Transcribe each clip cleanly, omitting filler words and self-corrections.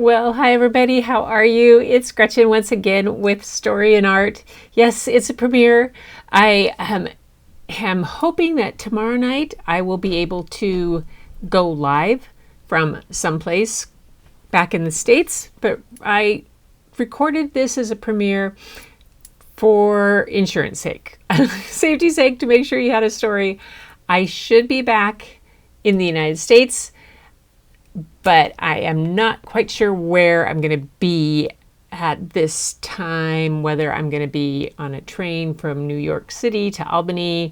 Well, hi everybody, how are you? It's Gretchen once again with Story and Art. Yes, it's a premiere. I am hoping that tomorrow night I will be able to go live from someplace back in the States, but I recorded this as a premiere for insurance sake, safety's sake, to make sure you had a story. I should be back in the United States, but I am not quite sure where I'm going to be at this time, whether I'm going to be on a train from New York City to Albany,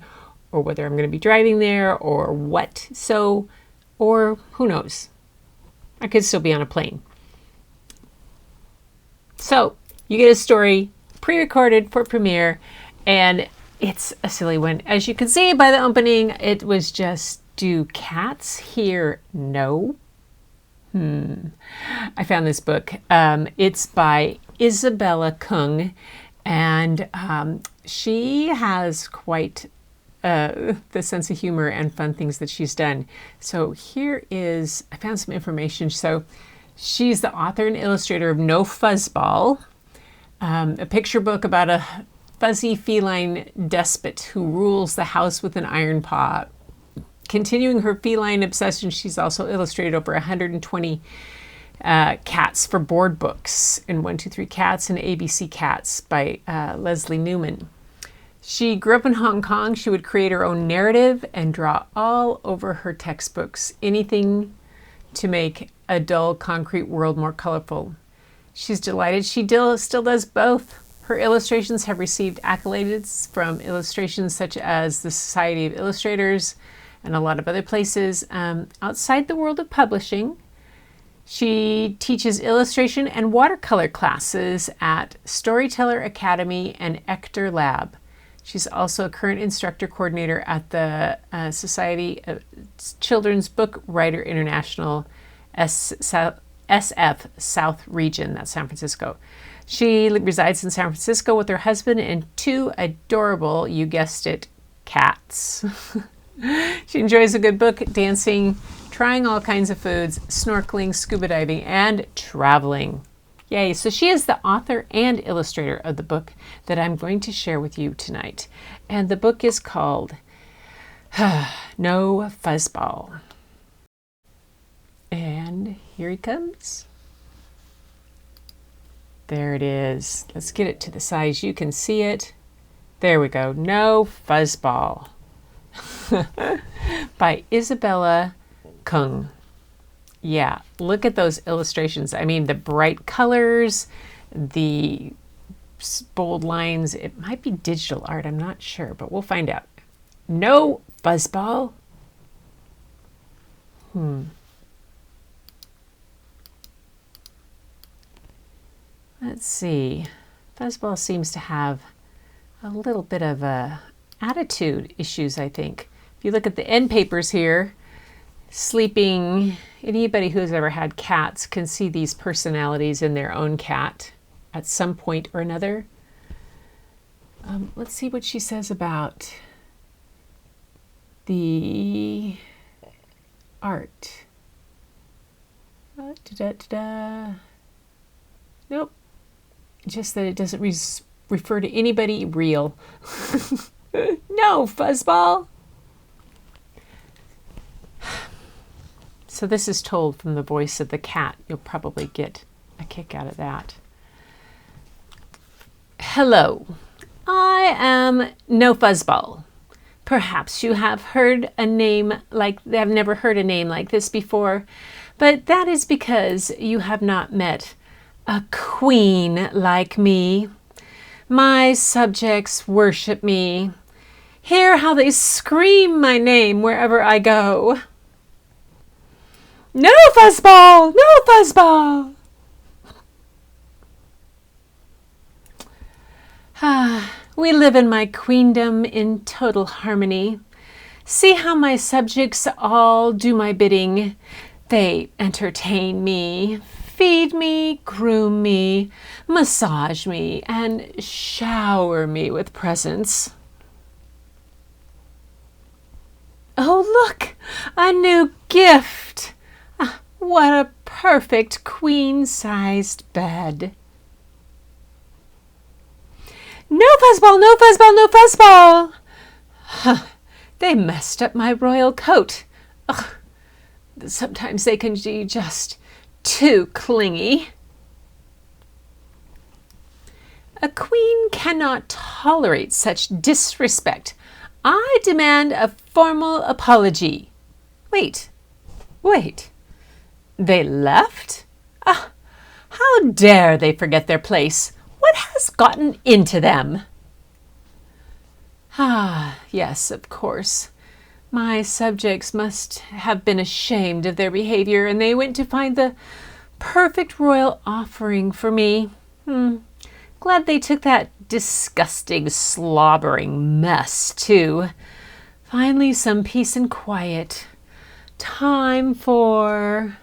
or whether I'm going to be driving there, or what. Or who knows? I could still be on a plane. So you get a story pre-recorded for premiere, and it's a silly one. As you can see by the opening, it was just, do cats hear no? I found this book. It's by Isabella Kung, and she has quite the sense of humor and fun things that she's done. So here is, I found some information. So she's the author and illustrator of No Fuzzball, a picture book about a fuzzy feline despot who rules the house with an iron paw. Continuing her feline obsession, she's also illustrated over 120 cats for board books in 123 Cats and ABC Cats by Leslie Newman. She grew up in Hong Kong. She would create her own narrative and draw all over her textbooks, anything to make a dull concrete world more colorful. She's delighted she still does both. Her illustrations have received accolades from illustrations such as the Society of Illustrators and a lot of other places. Outside the world of publishing, she teaches illustration and watercolor classes at Storyteller Academy and Ector Lab. She's also a current instructor coordinator at the Society of Children's Book Writer International, SF South Region, that's San Francisco. She resides in San Francisco with her husband and two adorable, you guessed it, cats. She enjoys a good book, dancing, trying all kinds of foods, snorkeling, scuba diving, and traveling. Yay. So she is the author and illustrator of the book that I'm going to share with you tonight. And the book is called No Fuzzball. And here he comes. There it is. Let's get it to the size you can see it. There we go. No Fuzzball. By Isabella Kung. Yeah, look at those illustrations. I mean, the bright colors, the bold lines. It might be digital art, I'm not sure, but we'll find out. No Fuzzball. Let's see. Fuzzball seems to have a little bit of attitude issues, I think. If you look at the end papers here, sleeping, anybody who's ever had cats can see these personalities in their own cat at some point or another. Let's see what she says about the art. Nope. Just that it doesn't refer to anybody real. No Fuzzball. So this is told from the voice of the cat. You'll probably get a kick out of that. Hello, I am No Fuzzball. Perhaps you have heard a name have never heard a name like this before, but that is because you have not met a queen like me. My subjects worship me. Hear how they scream my name wherever I go. No Fuzzball! No Fuzzball! We live in my queendom in total harmony. See how my subjects all do my bidding. They entertain me, feed me, groom me, massage me, and shower me with presents. Oh, look! A new gift! What a perfect queen-sized bed. No fuzzball, no fuzzball, no fuzzball. Huh, they messed up my royal coat. Ugh, sometimes they can be just too clingy. A queen cannot tolerate such disrespect. I demand a formal apology. Wait. They left? Ah, how dare they forget their place? What has gotten into them? Ah, yes, of course. My subjects must have been ashamed of their behavior, and they went to find the perfect royal offering for me. Glad they took that disgusting, slobbering mess, too. Finally, some peace and quiet. Time for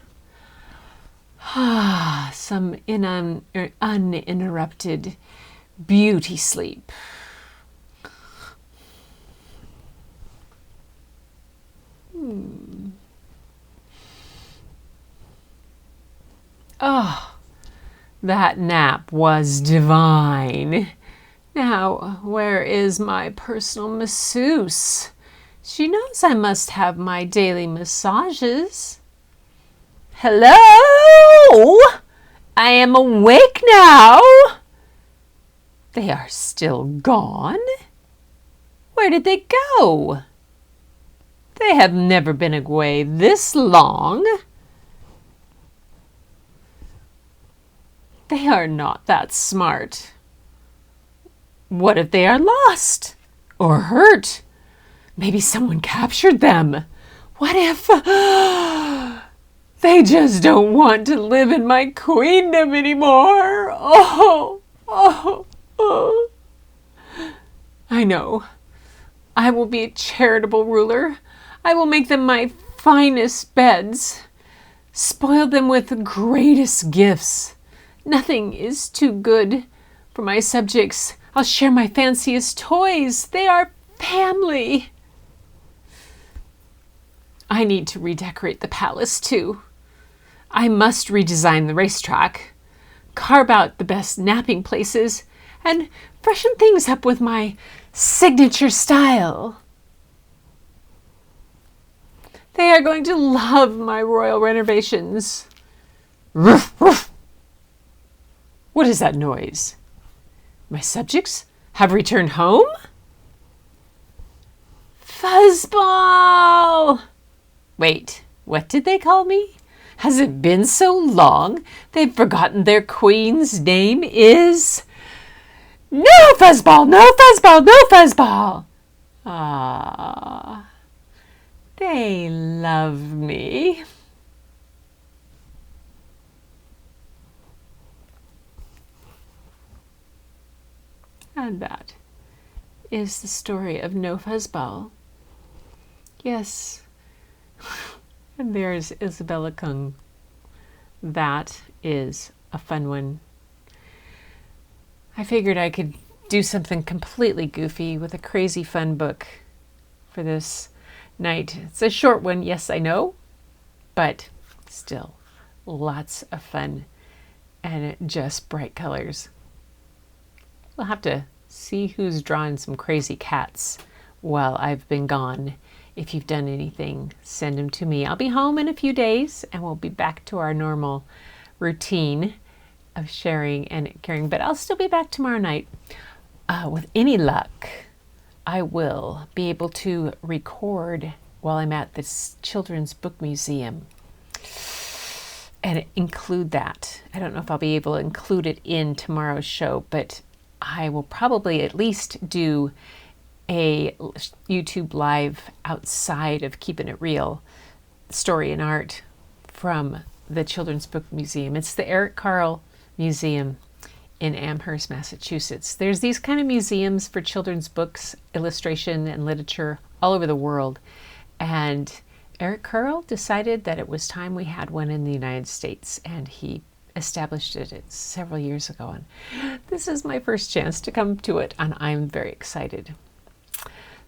some uninterrupted beauty sleep. Oh, that nap was divine. Now, where is my personal masseuse? She knows I must have my daily massages. Hello? I am awake now. They are still gone? Where did they go? They have never been away this long. They are not that smart. What if they are lost or hurt? Maybe someone captured them. What if they just don't want to live in my queendom anymore? Oh. I know. I will be a charitable ruler. I will make them my finest beds. Spoil them with the greatest gifts. Nothing is too good for my subjects. I'll share my fanciest toys. They are family. I need to redecorate the palace too. I must redesign the racetrack, carve out the best napping places, and freshen things up with my signature style. They are going to love my royal renovations. Ruff, ruff. What is that noise? My subjects have returned home? Fuzzball! Wait, what did they call me? Has it been so long they've forgotten their queen's name is? No fuzzball, no fuzzball, no fuzzball! Ah, they love me. And that is the story of No Fuzzball. Yes. And there's Isabella Kung. That is a fun one. I figured I could do something completely goofy with a crazy fun book for this night. It's a short one, yes, I know, but still lots of fun and just bright colors. We'll have to see who's drawn some crazy cats while I've been gone. If you've done anything, send them to me. I'll be home in a few days and we'll be back to our normal routine of sharing and caring, but I'll still be back tomorrow night. With any luck, I will be able to record while I'm at this Children's Book Museum and include that. I don't know if I'll be able to include it in tomorrow's show, but I will probably at least do a YouTube live outside of Keeping It Real, Story and Art from the Children's Book Museum. It's the Eric Carle Museum in Amherst, Massachusetts. There's these kind of museums for children's books, illustration, and literature all over the world. And Eric Carle decided that it was time we had one in the United States, and he established it several years ago. And this is my first chance to come to it, and I'm very excited.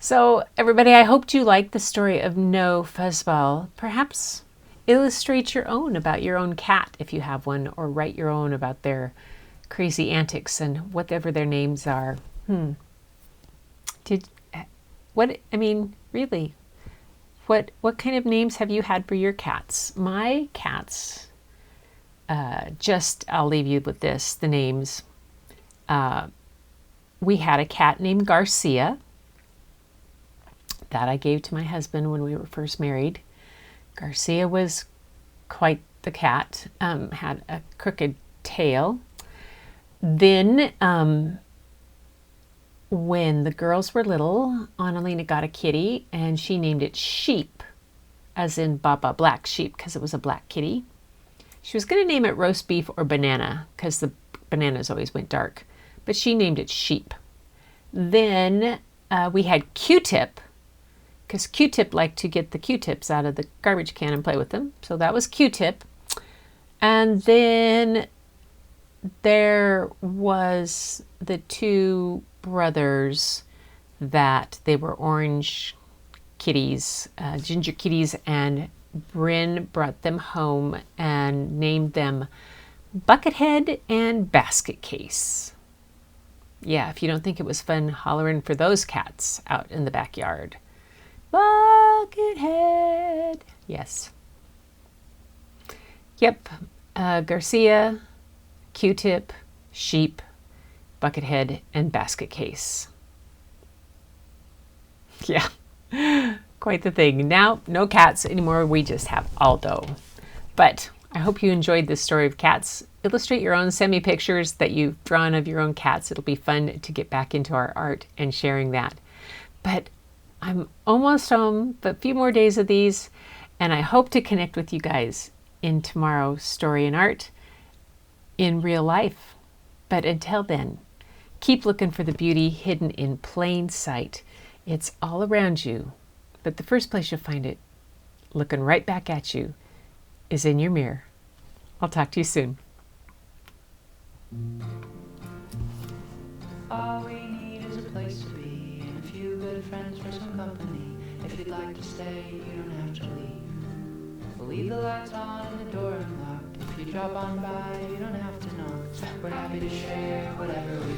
So everybody, I hoped you liked the story of No Fuzzball. Perhaps illustrate your own about your own cat if you have one, or write your own about their crazy antics and whatever their names are. Really, what kind of names have you had for your cats? My cats, I'll leave you with this, the names. We had a cat named Garcia that I gave to my husband when we were first married. Garcia was quite the cat, had a crooked tail. Then, when the girls were little, Annalena got a kitty, and she named it Sheep, as in Baba, black sheep, because it was a black kitty. She was going to name it Roast Beef or Banana, because the bananas always went dark, but she named it Sheep. Then we had Q-Tip, because Q-Tip liked to get the Q-tips out of the garbage can and play with them, so that was Q-Tip. And then there was the two brothers that they were orange kitties, ginger kitties, and Bryn brought them home and named them Buckethead and Basket Case. Yeah, if you don't think it was fun hollering for those cats out in the backyard. Buckethead. Yes. Yep. Garcia, Q-Tip, Sheep, Buckethead, and Basket Case. Yeah. Quite the thing. Now, no cats anymore. We just have Aldo. But I hope you enjoyed this story of cats. Illustrate your own. Send me pictures that you've drawn of your own cats. It'll be fun to get back into our art and sharing that. But I'm almost home, but a few more days of these, and I hope to connect with you guys in tomorrow's Story and Art in real life. But until then, keep looking for the beauty hidden in plain sight. It's all around you, but the first place you'll find it, looking right back at you, is in your mirror. I'll talk to you soon. All we need is a place to be and a few good friends for some company. If you'd like to stay, you don't have to leave. We'll leave the lights on and the door unlocked. If you drop on by, you don't have to knock. We're happy to share whatever we